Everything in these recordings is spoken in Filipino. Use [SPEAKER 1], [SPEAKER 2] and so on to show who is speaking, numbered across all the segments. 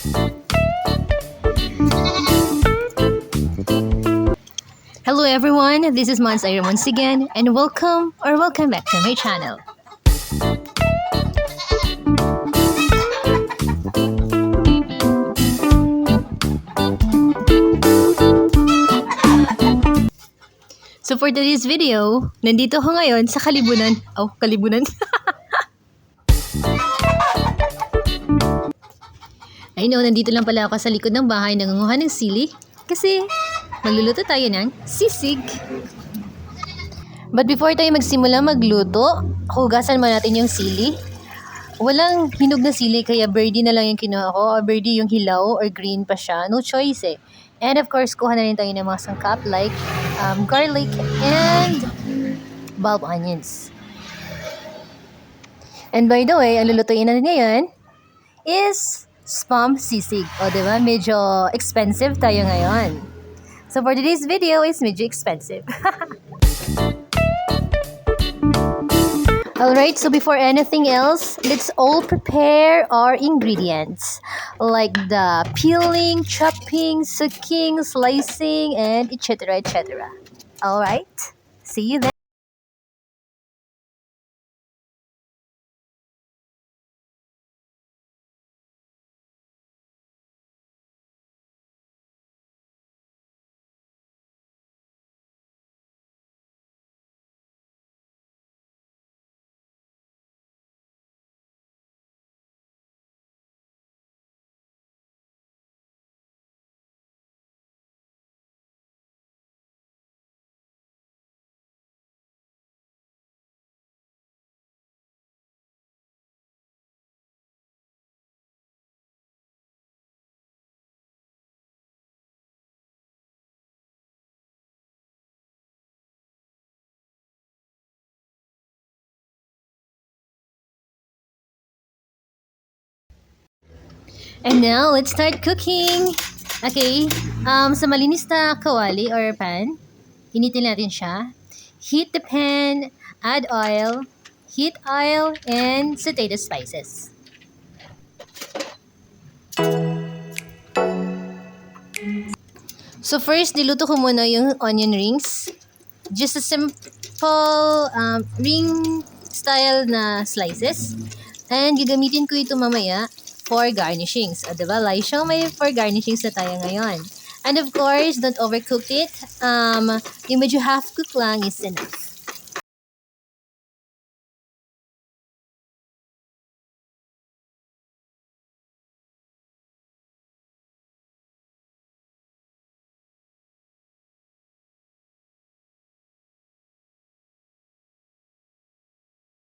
[SPEAKER 1] Hello everyone, this is Mons Ira once again, and welcome back to my channel. So for today's video, nandito ako ngayon sa Kalibunan. Kalibunan. I know, nandito lang pala ako sa likod ng bahay nangunguha ng sili kasi magluluto tayo ng sisig. But before tayo magsimula magluto, hugasan muna natin yung sili. Walang hinog na sili kaya birdie na lang yung kinuha ko, or birdie yung hilaw or green pa siya. No choice eh. And of course, kuha na rin tayo ng mga sangkap like garlic and bulb onions. And by the way, ang lulutuin natin ngayon is spam sisig. O diba? Medyo expensive tayo ngayon. So for today's video is medyo expensive. Alright, so before anything else, let's all prepare our ingredients. Like the peeling, chopping, cooking, slicing, and etc. etc. Alright, see you then. And now, let's start cooking. Okay, sa malinis na kawali or pan, initin natin siya. Heat the pan, add oil, heat oil, and saute the spices. So first, niluto ko muna yung onion rings. Just a simple ring style na slices. And gagamitin ko ito mamaya for garnishings. O diba, Laisha, may for garnishings na tayo ngayon. And of course, don't overcook it. Yung medyo half cook lang is enough.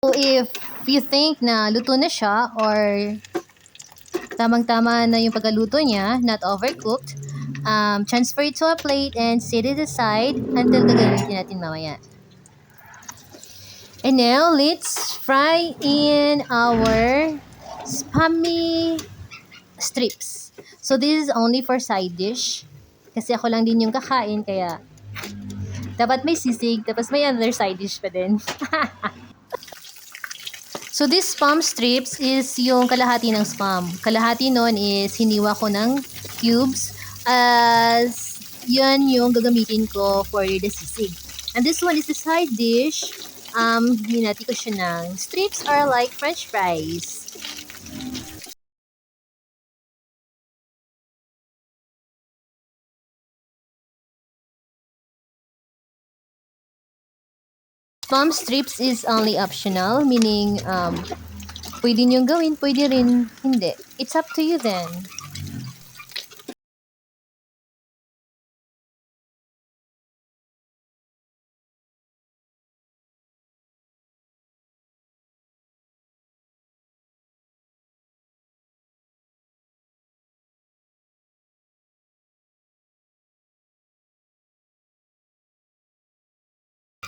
[SPEAKER 1] So if you think na luto na siya or tamang-tama na yung pagkaluto niya, not overcooked, transfer it to a plate and set it aside until gagamitin natin mamaya. And now, let's fry in our spammy strips. So this is only for side dish. Kasi ako lang din yung kakain, kaya dapat may sisig, tapos may other side dish pa din. So this spam strips is yung kalahati ng spam. Kalahati nun is hiniwa ko ng cubes as yun yung gagamitin ko for the sisig. And this one is the side dish. Hinati ko siya ng strips are like french fries. Spam strips is only optional, meaning pwede niyong gawin, pwede rin hindi. It's up to you then.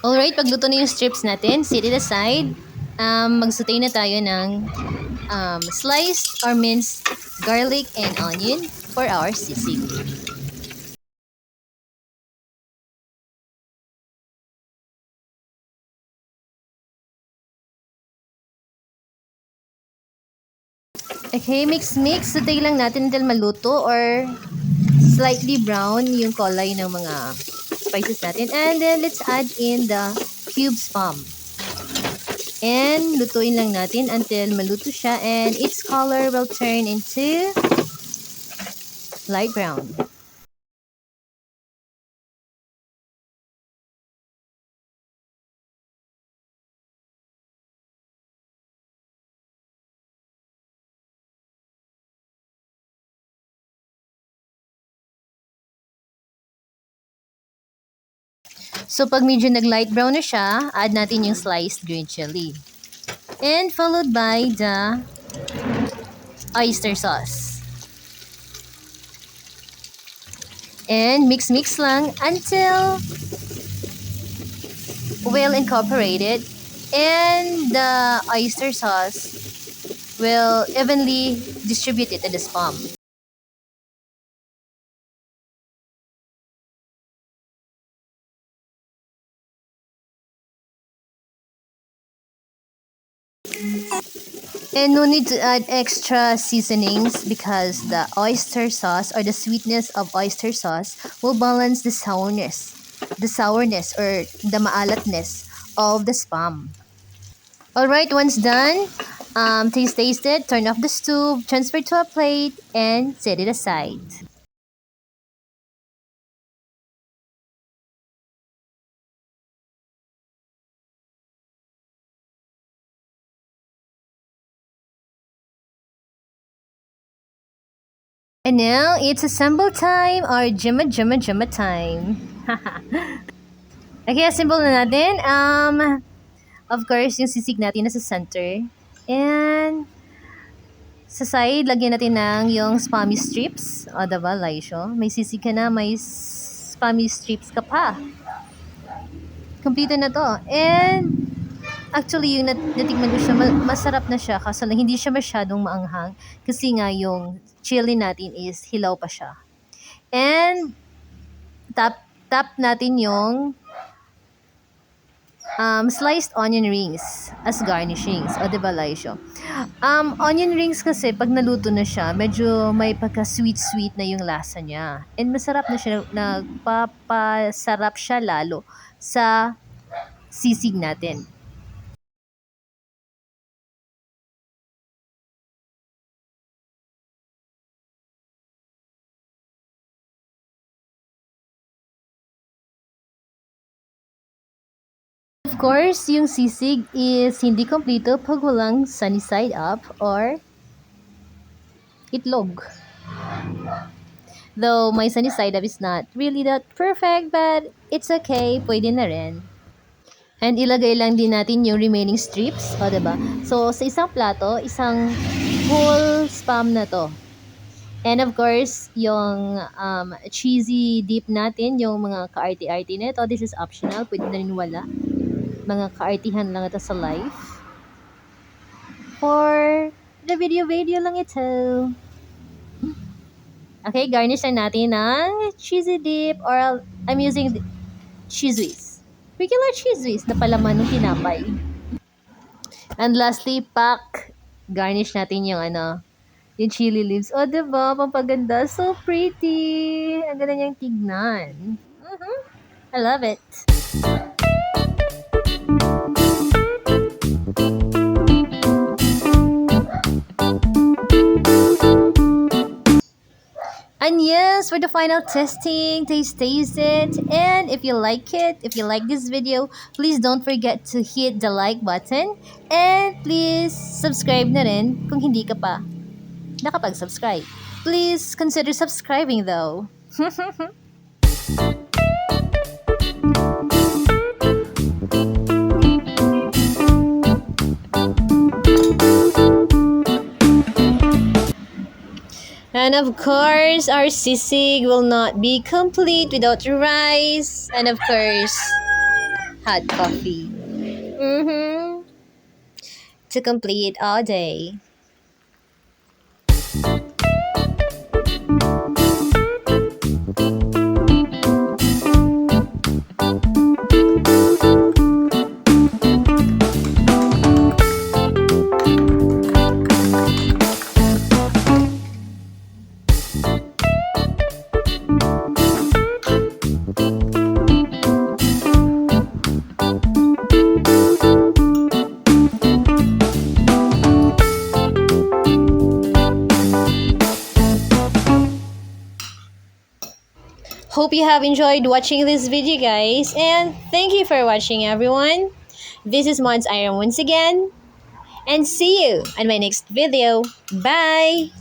[SPEAKER 1] Alright, pagluto na yung strips natin, set it aside. Magsutay na tayo ng sliced or minced garlic and onion for our sisig. Okay, mix. Sutay lang natin until maluto or slightly brown yung kulay ng mga spices natin. And then, let's add in the cube spam. And lutuin lang natin until maluto siya and its color will turn into light brown. So, pag medyo nag-light brown na siya, add natin yung sliced green chili. And followed by the oyster sauce. And mix lang until well incorporated and the oyster sauce will evenly distribute it to the spam. And no need to add extra seasonings because the oyster sauce or the sweetness of oyster sauce will balance the sourness or the maalatness of the spam. Alright, once done, taste it, turn off the stove, transfer to a plate, and set it aside. And now, it's assemble time or jimma time. Okay, assemble na natin. Of course, yung sisig natin nasa center. And sa side, lagyan natin ng yung spammy strips. O, diba, Laisho? May sisig ka na, may spammy strips ka pa. Kompleto na to. And actually, yung natikman ko siya, masarap na siya kasi hindi siya masyadong maanghang kasi nga yung chili natin is hilaw pa siya. And tap natin yung sliced onion rings as garnishings. O, diba, Laisho? Onion rings kasi, pag naluto na siya, medyo may pagka-sweet-sweet na yung lasa niya. And masarap na siya, nagpapasarap siya lalo sa sisig natin. Of course, yung sisig is hindi kompleto pag walang sunny side up or itlog. Though my sunny side up is not really that perfect, but it's okay, pwede na rin. And ilagay lang din natin yung remaining strips, o diba? So, sa isang plato, isang whole spam na to. And of course, yung cheesy dip natin, yung mga ka-arty-arty nito, this is optional, pwede na rin wala. Mga kaartihan lang ito sa life. For the video lang ito. Okay, garnish na natin ng cheesy dip or I'm using cheese whiz. Regular cheese whiz na palaman ng tinapay. And lastly, garnish natin yung yung chili leaves. Oh, diba? Pampaganda. So pretty. Ang ganda niyang tignan. I love it. And yes, for the final testing, taste it. And if you like this video, please don't forget to hit the like button. And please subscribe na rin kung hindi ka pa nakapag-subscribe. Please consider subscribing though. And of course, our sisig will not be complete without rice. And of course, hot coffee. To complete all day. hope you have enjoyed watching this video, guys. And thank you for watching, everyone. This is Mods Iron once again. And see you on my next video. Bye!